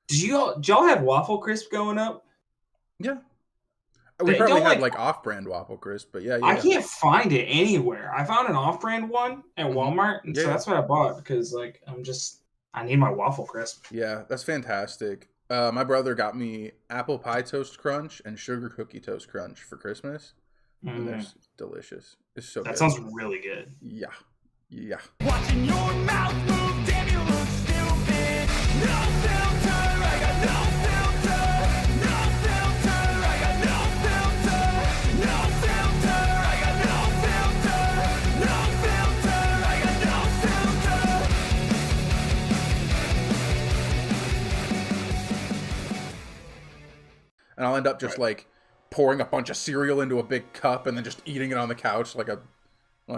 Did y'all have Waffle Crisp going up? Yeah. We probably had like off-brand Waffle Crisp, but yeah. I can't find it anywhere. I found an off-brand one at Walmart, and so that's what I bought because like I need my Waffle Crisp. Yeah, that's fantastic. My brother got me apple pie toast crunch and sugar cookie toast crunch for Christmas. And they're delicious. It's so good. That sounds really good. Yeah. Yeah. Watching your mouth move, damn, you look stupid. No filter, I got no filter. No filter, I got no filter. No filter, I got no filter. No filter, I got no filter. And I'll end up just like pouring a bunch of cereal into a big cup and then just eating it on the couch like a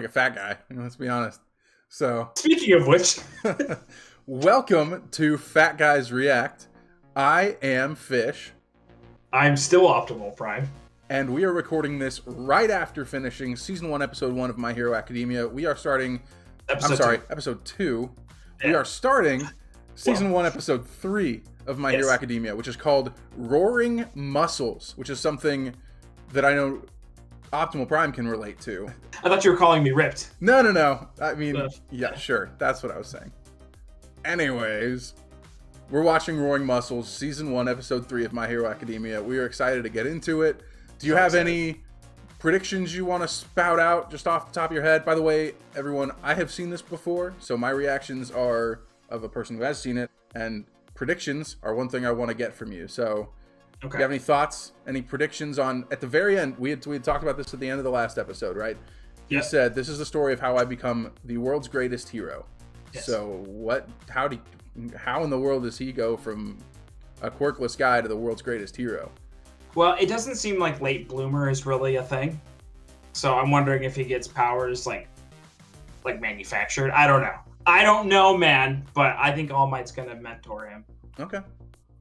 fat guy. Let's be honest. So speaking of which, welcome to Fat Guys React. I am Fish. I'm still Optimal Prime. And we are recording this right after finishing Season 1, Episode 1 of My Hero Academia. We are starting... Episode 2. Yeah. We are starting Season 1, Episode 3 of My Hero Academia, which is called Roaring Muscles, which is something that I know Optimal Prime can relate to. I thought you were calling me ripped. No. I mean, yeah, sure. That's what I was saying. Anyways, we're watching Roaring Muscles, Season 1, Episode 3 of My Hero Academia. We are excited to get into it. Do you have any predictions you want to spout out just off the top of your head? By the way, everyone, I have seen this before, so my reactions are of a person who has seen it, and predictions are one thing I want to get from you. So, do you have any thoughts, any predictions on, at the very end, we had talked about this at the end of the last episode, right? You said, this is the story of how I become the world's greatest hero. Yes. So how in the world does he go from a quirkless guy to the world's greatest hero? Well, it doesn't seem like late bloomer is really a thing. So I'm wondering if he gets powers like manufactured. I don't know, man, but I think All Might's going to mentor him. Okay.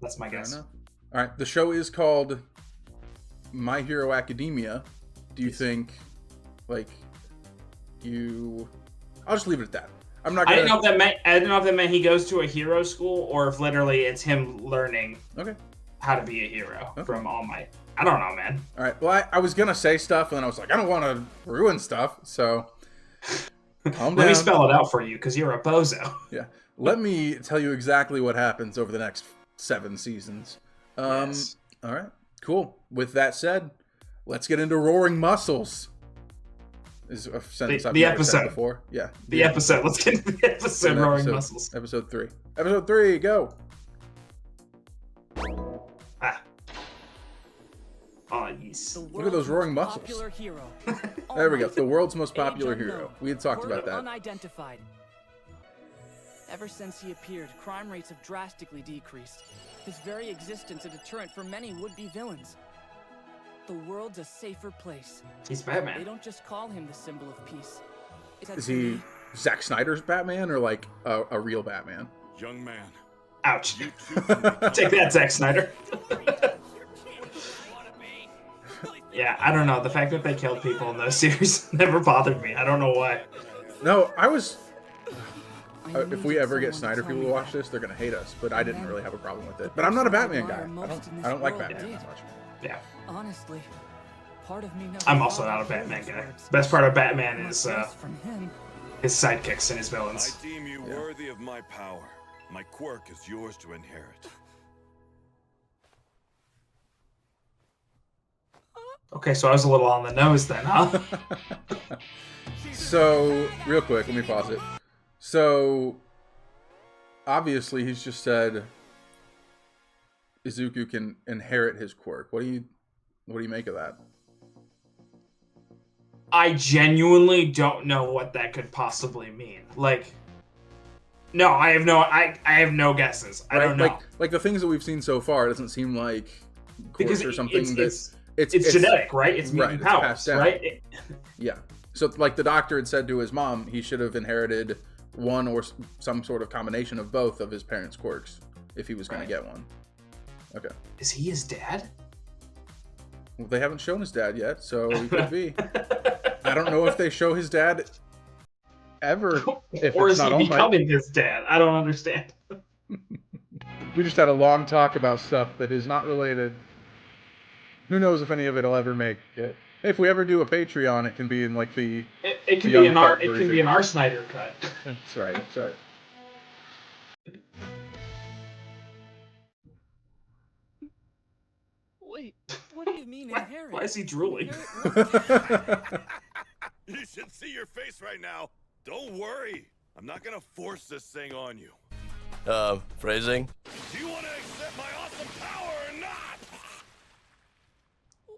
That's my guess. Enough. All right, the show is called My Hero Academia. Do you think, I'll just leave it at that. I'm not gonna... I didn't know if that meant he goes to a hero school or if literally it's him learning how to be a hero from All Might. I don't know, man. All right, well, I was going to say stuff, and then I was like, I don't want to ruin stuff, so calm down. Let me spell it out for you, because you're a bozo. Yeah, let me tell you exactly what happens over the next 7 seasons. Yes. All right, cool. With that said, let's get into Roaring Muscles. Is a sentence I've never said before. Yeah. The episode. Let's get into the episode, Roaring Muscles. Episode 3. Episode 3, go. Oh, yes. Look at those roaring muscles. There we go. The world's most popular hero. We had talked about that. Unidentified. Ever since he appeared, crime rates have drastically decreased. His very existence a deterrent for many would-be villains. The world's a safer place. He's Batman. They don't just call him the symbol of peace. Is he Zack Snyder's Batman or like a real Batman? Young man. Ouch. Take that, Zack Snyder. Yeah, I don't know. The fact that they killed people in those series never bothered me. I don't know why. No, I was... if we ever get Snyder people to watch this, they're going to hate us, but I didn't really have a problem with it. But I'm not a Batman guy. I don't like Batman as much. Yeah. Honestly, part of me knows I'm also not a Batman guy. Best part of Batman is his sidekicks and his villains. I deem you worthy of my power. My quirk is yours to inherit. Okay, so I was a little on the nose then, huh? So, real quick, let me pause it. So, obviously, he's just said Izuku can inherit his quirk. What do you make of that? I genuinely don't know what that could possibly mean. Like, no, I have no guesses. I don't know. Like the things that we've seen so far, it doesn't seem like quirks or something it's genetic, right? It's mutant powers, right? Yeah. So, like the doctor had said to his mom, he should have inherited one or some sort of combination of both of his parents' quirks if he was going to get one. Okay. Is he his dad? Well, they haven't shown his dad yet, so he could be. I don't know if they show his dad ever. Or is he becoming his dad? I don't understand. We just had a long talk about stuff that is not related. Who knows if any of it'll ever make it. If we ever do a Patreon, it can be in like the It can the be an uncut it can version. be an R. Snyder cut. That's right. That's right. Wait, what do you mean inherit? Why is he drooling? You should see your face right now. Don't worry. I'm not gonna force this thing on you. Phrasing? Do you want to accept my awesome power or not?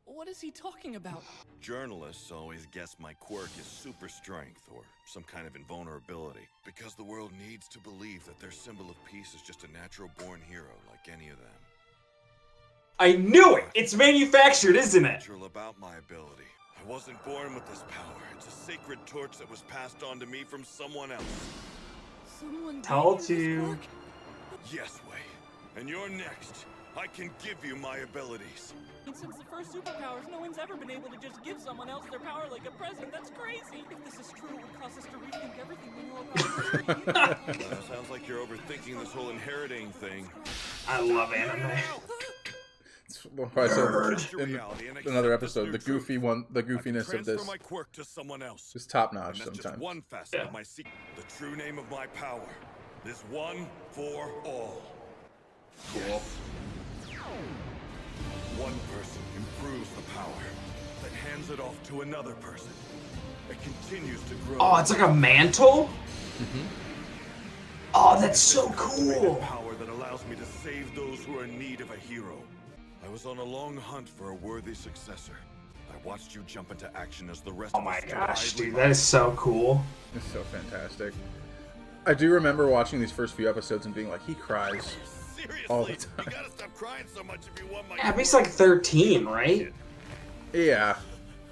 What is he talking about? Journalists always guess my quirk is super strength or some kind of invulnerability because the world needs to believe that their symbol of peace is just a natural born hero like any of them. I knew it! It's manufactured, isn't it? Natural about my ability. I wasn't born with this power. It's a sacred torch that was passed on to me from someone else. Someone Told gave you this you. work? Yes, Wei. And you're next. I can give you my abilities. Since the first superpowers, no one's ever been able to just give someone else their power like a present. That's crazy. If this is true, it would cause us to rethink everything we know about history. Sounds like you're overthinking this whole inheriting thing. I love anime. It's what I said in another episode. The goofiness of this my quirk to someone else. is top notch And that's just sometimes. one facet of my secret. The true name of my power is one for all. Cool. One person improves the power, then hands it off to another person. It continues to grow. Oh, it's like a mantle? Oh, that's so cool. Power that allows me to save those who are in need of a hero. I was on a long hunt for a worthy successor. I watched you jump into action as the rest Oh of my us gosh, idly dude, that is so cool. It's so fantastic. I do remember watching these first few episodes and being like, he cries. Seriously, all the time. you gotta stop crying so much if you want my Yeah, but he's like 13, right? Yeah.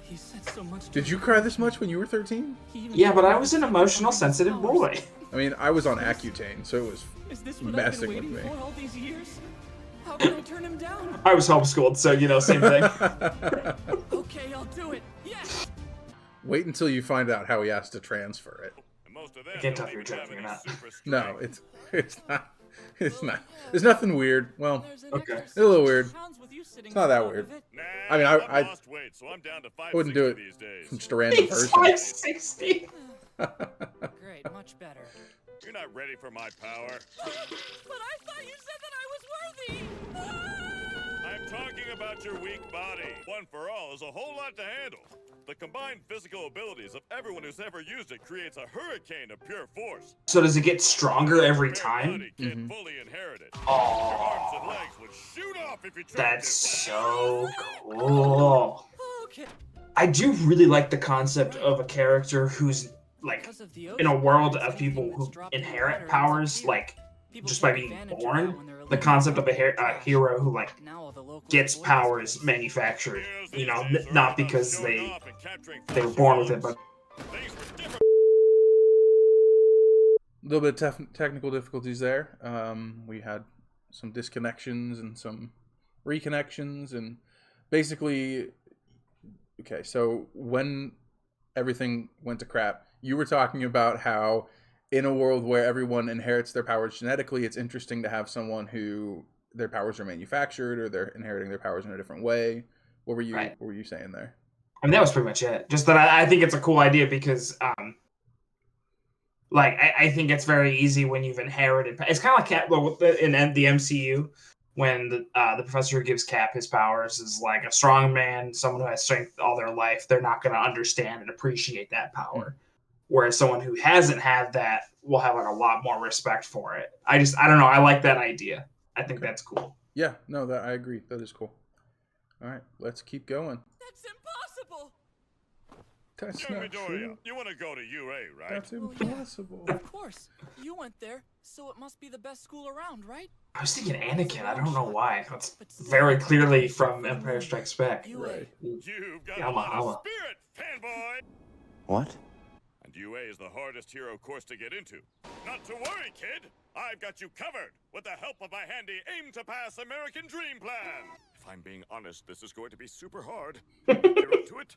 He said so much. Did you cry this much when you were 13? Yeah, but I was an emotional, sensitive boy. I mean, I was on Accutane, so it was Is this what messing I've been with waiting me. for all these years? How can I turn him down? I was homeschooled, so, you know, same thing. Okay, I'll do it. Yes. Wait until you find out how he has to transfer it. Most of I can't tell if you're joking or not. No, it's not. It's not. There's nothing weird. Well, There's an Okay. extra It's a little weird. pounds with you sitting It's not that on top weird. of it. I mean, I lost weight, so I'm down to wouldn't do 560 it these days. from just a random He's person. 560. Great, much better. You're not ready for my power. But I thought you said that I was worthy. I'm talking about your weak body. One for all is a whole lot to handle. The combined physical abilities of everyone who's ever used it creates a hurricane of pure force. So does it get stronger every Your time? body can't fully inherit it. Your Oh, arms and legs would shoot off if you tried that's to. so cool. Okay. I do really like the concept of a character who's, like, Because of the in a ocean, world of anything people that's who dropped in the inherit water ends up powers, here. like, People just by take being advantage of born. that when they're The living concept of a trash. hero who, like, Now all the locals gets avoid powers this. manufactured, Heroes you know, these days are not about because showing they off and capturing were flashy born with it, moments. but Things were different. A little bit of technical difficulties there. We had some disconnections and some reconnections, and basically, okay. So when everything went to crap, you were talking about how in a world where everyone inherits their powers genetically, it's interesting to have someone who their powers are manufactured or they're inheriting their powers in a different way. What were you Right. What were you saying there? I mean, that was pretty much it. Just that I think it's a cool idea because, like, I think it's very easy when you've inherited. It's kind of like in the MCU when the professor who gives Cap his powers is like a strong man, someone who has strength all their life. They're not going to understand and appreciate that power. Whereas someone who hasn't had that will have like a lot more respect for it. I don't know. I like that idea. I think that's cool. Yeah, no, that I agree. That is cool. All right, let's keep going. That's impossible. That's Young not Midoriya, true. you want to go to UA, right? That's Well, yeah. impossible. Of course. You went there, so it must be the best school around, right? I was thinking Anakin. I don't know why. That's very clearly from Empire Strikes Back. Right. You've got Yama, a lot yama. of spirit, fanboy! What? And UA is the hardest hero course to get into. Not to worry, kid! I've got you covered with the help of my handy aim-to-pass American Dream Plan! If I'm being honest, this is going to be super hard. You're up to it?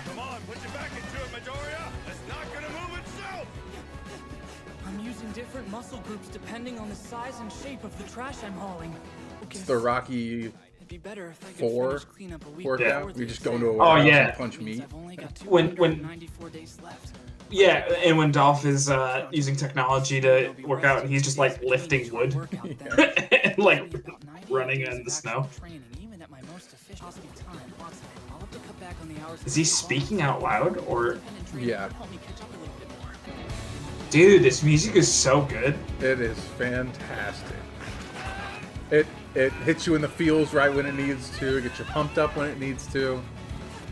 Come on, put your back into it, Midoriya! It's not gonna move itself! different muscle groups depending on the size and shape of the trash I'm hauling. It's the Rocky It'd be better if I could 4 finish cleanup a week workout. before You the just go into a exam. warehouse yeah. and punch meat. I've only got When- 294 days left. Yeah, and when Dolph is using technology to work out, and he's just like lifting wood and like running in the snow. Is he speaking out loud or? Yeah. Dude, this music is so good. It is fantastic. It hits you in the feels right when it needs to. It gets you pumped up when it needs to.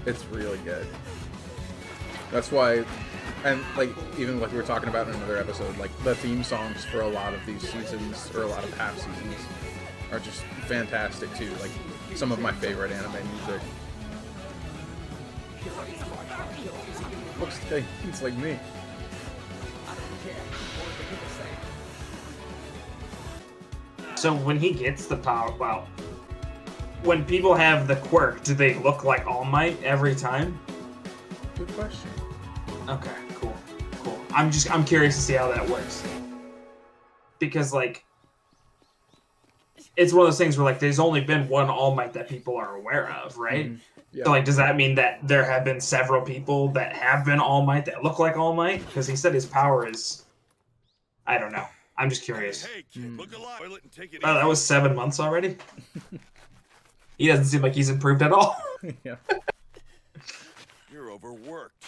It's really good. That's why, and like even like we were talking about in another episode, like the theme songs for a lot of these seasons or a lot of half seasons are just fantastic too. Like some of my favorite anime music. Looks like he's like me. So when he gets the power, well, when people have the quirk, do they look like All Might every time? Good question. Okay, cool. I'm curious to see how that works. Because like, it's one of those things where like there's only been one All Might that people are aware of, right? Mm-hmm. Yeah. So like, does that mean that there have been several people that have been All Might that look like All Might? Because he said his power is, I don't know. I'm just curious. Hey, kid, look alive. Toilet and take it Oh, that easy. was 7 months already. He doesn't seem like he's improved at all. Yeah. You're overworked.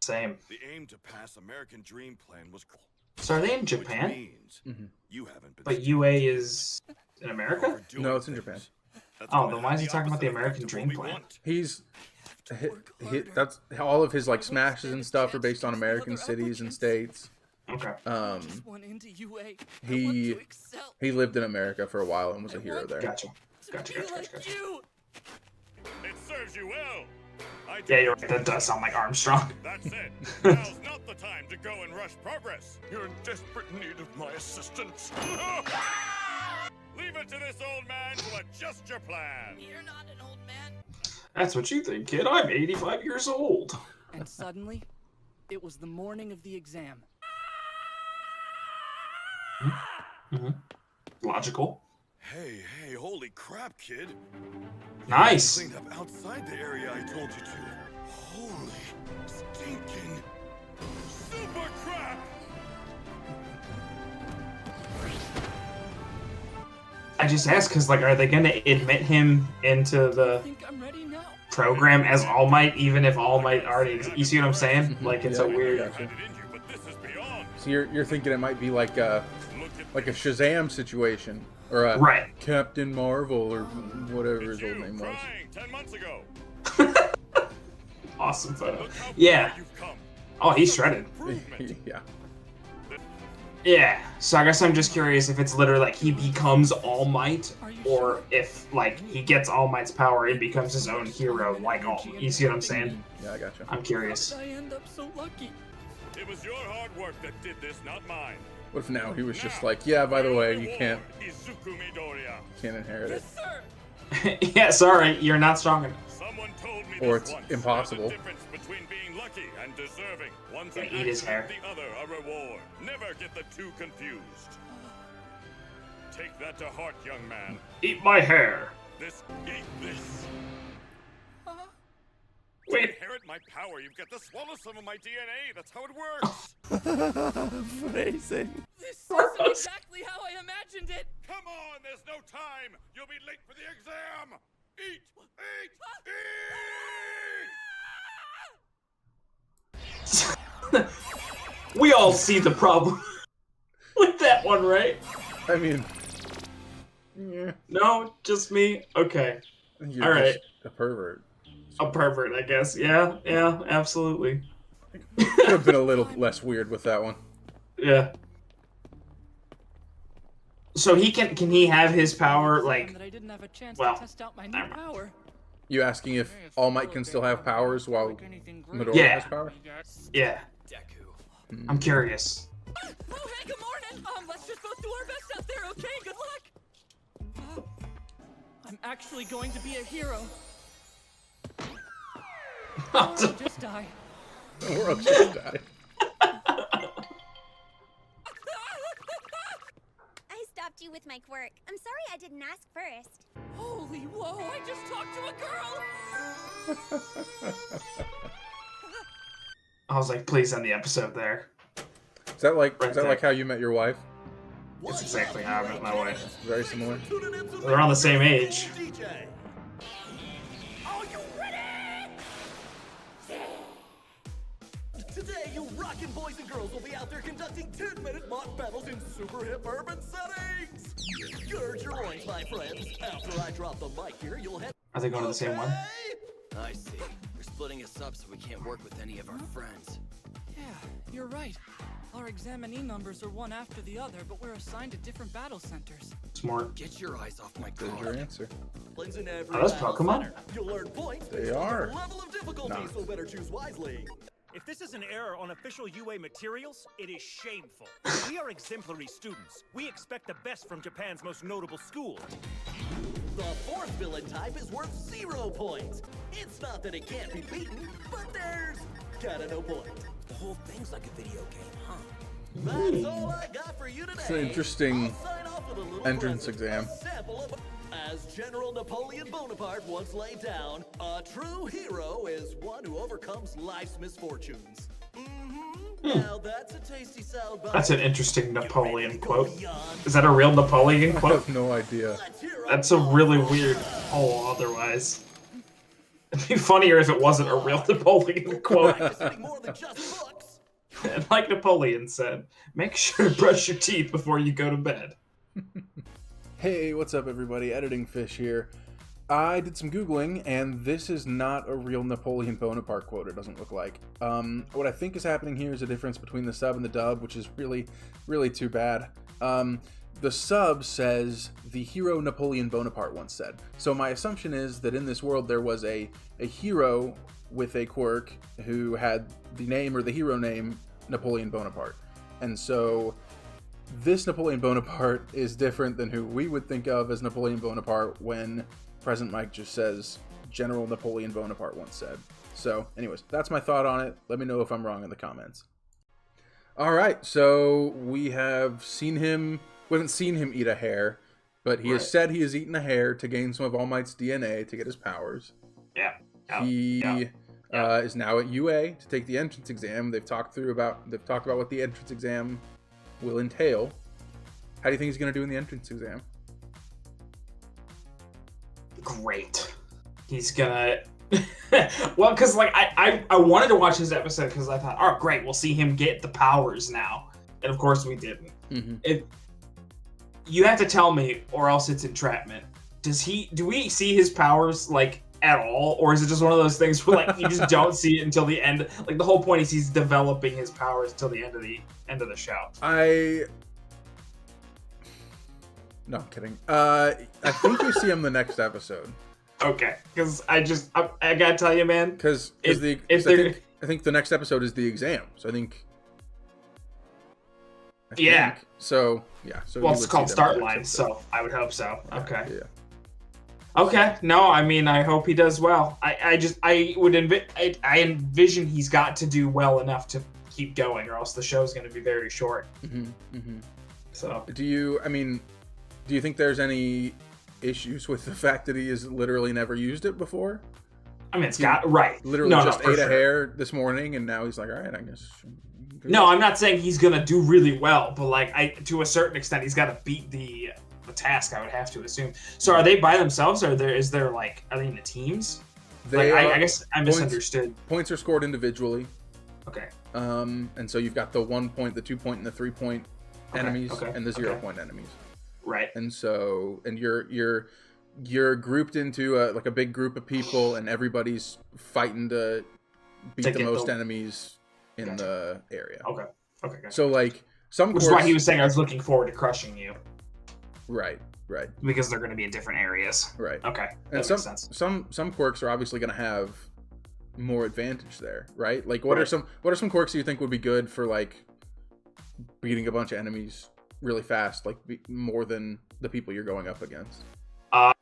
Same. The aim to pass American Dream Plan was cool. So are they in Which Japan? means you haven't been. But UA is in America? overdoing No, it's in things. Japan. That's Oh, gonna then why have is he talking about the opposite American effect of Dream what we Plan? want. He's that's all of his like smashes and stuff are based on American cities and states. Okay. One into UA. I He- want to excel. He lived in America for a while and was a hero there. Gotcha. To Gotcha, be gotcha, like gotcha. you. It serves you well. I Yeah, do you're what right. That does sound like Armstrong. That's it. Now's not the time to go and rush progress. You're in desperate need of my assistance. Leave it to this old man to adjust your plan. You're not an old man. That's what you think, kid. I'm 85 years old. And suddenly, it was the morning of the exam. Logical. Hey, holy crap, kid. Nice. Cleaned up outside the area I told you to. Holy stinking super crap! I just asked because, like, are they going to admit him into I the think I'm ready now. program as All Might, even if All Might already You see what I'm saying? Like, it's a Yeah, weird... gotcha. Had it in you, but this is beyond. So you're thinking it might be like a Look at like a Shazam situation or a Right. Captain Marvel or whatever his you old name was. crying 10 months ago. Awesome photo. Look how Yeah. far you've come. Oh, he's shredded. Improvement. Yeah. Yeah. So I guess I'm just curious if it's literally like he becomes All Might, or if like he gets All Might's power and becomes his own hero, like All. You see what I'm saying? Yeah, I gotcha. I'm curious. How did I end up so lucky? It was your hard work that did this, not mine. What if now he was just like, yeah, by the way, you can't Izuku Midoriya. inherit it. Yes, sir. Yeah, sorry, you're not strong enough. Someone told me Or this it's once. impossible. There's a difference between being lucky and deserving. One's Yeah, an eat his accident, hair. the other a reward. Never get the two confused. Take that to heart, young man. Eat my hair. Eat this. To Wait. inherit my power, you've got to swallow some of my DNA. That's how it works. Phrasing. This isn't exactly how I imagined it. Come on, there's no time. You'll be late for the exam. Eat, eat. We all see the problem with that one, right? I mean, yeah, No, just me. Okay, you're All right. just a pervert. a pervert, I guess. Yeah, absolutely. Could have been a little less weird with that one. Yeah. So he can he have his power like? That I didn't have a chance well, to test out my new never mind. power. You asking if All Might can still have powers while Midoriya Yeah. has power? Yeah. I'm curious. Oh, hey, good morning. Let's just both do our best out there, okay? Good luck. I'm actually going to be a hero. Or I'll just die. Or else you'll die. you with my quirk. I'm sorry I didn't ask first. Holy whoa, I just talked to a girl! I was like, please end the episode there. Is that like Right is that there. like how you met your wife? It's exactly how I met my wife. Very similar. They're around the same age. Are you ready? Today, you rockin' boys and girls will be out there conducting 10-minute mock battles in super hip urban settings. Gird your loins, my friends. After I drop the mic here, you'll head. Are they going to the same one? I see. We're splitting us up so we can't work with any of our friends. Yeah, you're right. Our examinee numbers are one after the other, but we're assigned to different battle centers. Smart. Get your eyes off my There's your car. answer. In every Oh, that's battle Pokemon? center. You'll learn points They based on are. your level of difficulty, Nice. so better choose wisely. If this is an error on official UA materials, it is shameful. We are exemplary students. We expect the best from Japan's most notable school. The fourth villain type is worth 0 points. It's not that it can't be beaten, but there's gotta no point. The whole thing's like a video game, huh? That's all I got for you today. It's an interesting I'll sign off with a little entrance present, exam. a sample of- As General Napoleon Bonaparte once laid down, a true hero is one who overcomes life's misfortunes. Now that's a tasty soundbite. That's an interesting Napoleon Go quote. beyond. Is that a real Napoleon I quote? have no idea. Let's hear That's a really weird poll otherwise. It'd be funnier if it wasn't a real Napoleon quote. Practicing more than just books. And like Napoleon said, make sure to brush your teeth before you go to bed. Hey, what's up everybody? Editing Fish here. I did some Googling, and this is not a real Napoleon Bonaparte quote, it doesn't look like. What I think is happening here is a difference between the sub and the dub, which is really, really too bad. The sub says, the hero Napoleon Bonaparte once said. So my assumption is that in this world there was a hero with a quirk who had the name or the hero name Napoleon Bonaparte. And so this Napoleon Bonaparte is different than who we would think of as Napoleon Bonaparte when Present Mike just says General Napoleon Bonaparte once said. So anyways, that's my thought on it. Let me know if I'm wrong in the comments. All right, so we haven't seen him eat a hair, but he has said he has eaten a hair to gain some of All Might's DNA to get his powers. Yeah. He is now at UA to take the entrance exam. They've talked about what the entrance exam will entail. How do you think he's going to do in the entrance exam? Great. He's gonna. Well, because like I wanted to watch this episode because I thought, oh great, we'll see him get the powers now, and of course we didn't. If you have to tell me, or else it's entrapment. Do we see his powers like at all, or is it just one of those things where like you just don't see it until the end? Like the whole point is he's developing his powers until the end of the show. No, I'm kidding. I think you see him the next episode. Okay, because I gotta tell you, man. Because I think the next episode is the exam. So I think. Yeah. So yeah. So Well, you it's would called see them Start in the Line, next episode. so I would hope so. Okay. Yeah. Okay. No, I mean, I hope he does well. I envision he's got to do well enough to keep going, or else the show's going to be very short. So. Do you think there's any issues with the fact that he has literally never used it before? I mean, it's got right. Literally just ate a hair this morning, and now he's like, all right, I guess. No, I'm not saying he's gonna do really well, but like, to a certain extent, he's got to beat the task. I would have to assume. So, are they by themselves, or are they in the teams? I guess I misunderstood. Points are scored individually. Okay. And so you've got the 1 point, the 2 point, and the 3 point enemies, and the 0 point enemies. Right. And so, and you're grouped into like a big group of people, and everybody's fighting to beat the most enemies in the area. Okay. Gotcha. So like which is why he was saying I was looking forward to crushing you. Right. Because they're going to be in different areas. Right. Okay. And makes sense. some quirks are obviously going to have more advantage there, right? Like what are some quirks you think would be good for like beating a bunch of enemies really fast, like more than the people you're going up against?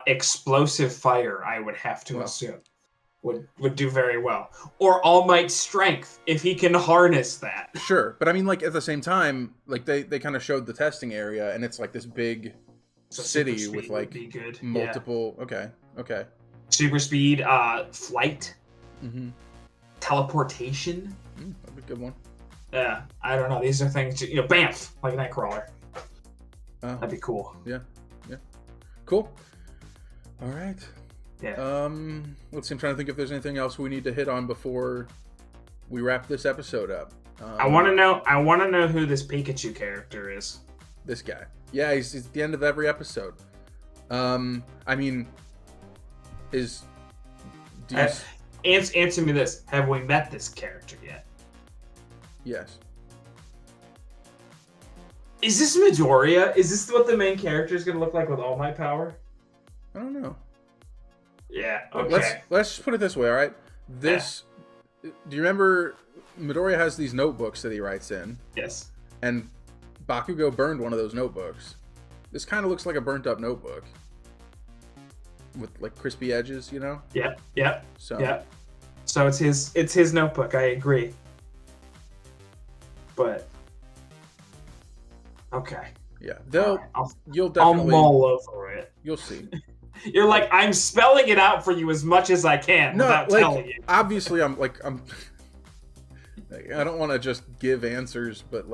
Explosive fire, I would have to assume, would do very well. Or All Might Strength, if he can harness that. Sure, but I mean, like at the same time, like they kind of showed the testing area, and it's like this big So city super with speed would like be good. multiple. Yeah. Okay. Super speed, flight, Mm-hmm. teleportation. That'd be a good one. Yeah, I don't know. These are things, Bamf, like Nightcrawler. Oh. That'd be cool. Yeah. Cool. All right. Yeah. Let's see. I'm trying to think if there's anything else we need to hit on before we wrap this episode up. I want to know who this Pikachu character is. This guy. Yeah, he's at the end of every episode. I mean, Answer me this: have we met this character yet? Yes. Is this Midoriya? Is this what the main character is going to look like with All Might power? I don't know. Yeah. Okay. Let's just put it this way. All right. Do you remember Midoriya has these notebooks that he writes in? Yes. And Bakugo burned one of those notebooks. This kind of looks like a burnt up notebook with like crispy edges, Yep. So So it's his notebook. I agree. But okay. Yeah, I'll you'll definitely mull over it. You'll see. You're like, I'm spelling it out for you as much as I can without telling you. Obviously, I'm I don't want to just give answers, but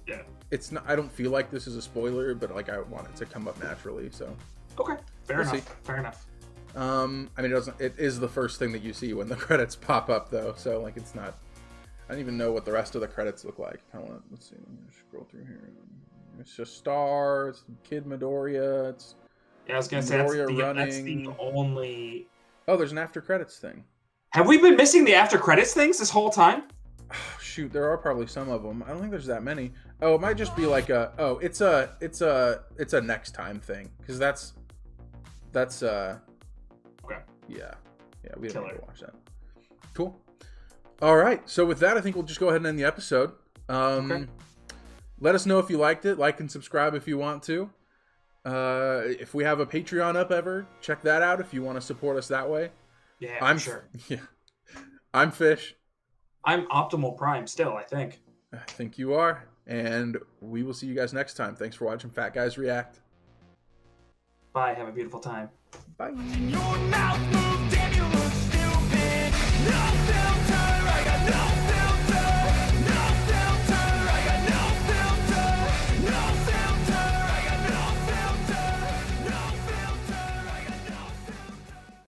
yeah, it's not. I don't feel like this is a spoiler, but I want it to come up naturally. So okay, fair enough. See. Fair enough. I mean, it is the first thing that you see when the credits pop up, though. So it's not. I don't even know what the rest of the credits look like. Let's see. Let me scroll through here. It's just Star. It's Kid Midoriya. It's I was gonna say that's the only. Oh, there's an after credits thing. Have we been missing the after credits things this whole time? Oh, shoot, there are probably some of them. I don't think there's that many. Oh, it might just be like it's a next time thing because that's okay. Yeah, we didn't need to watch that. Cool. All right, so with that, I think we'll just go ahead and end the episode. Okay. Let us know if you liked it. Like and subscribe if you want to. If we have a Patreon up ever, check that out if you want to support us that way. Yeah, I'm sure. Yeah, I'm Fish. I'm Optimal Prime still, I think. I think you are, and we will see you guys next time. Thanks for watching Fat Guys React. Bye. Have a beautiful time. Bye. Your mouth moved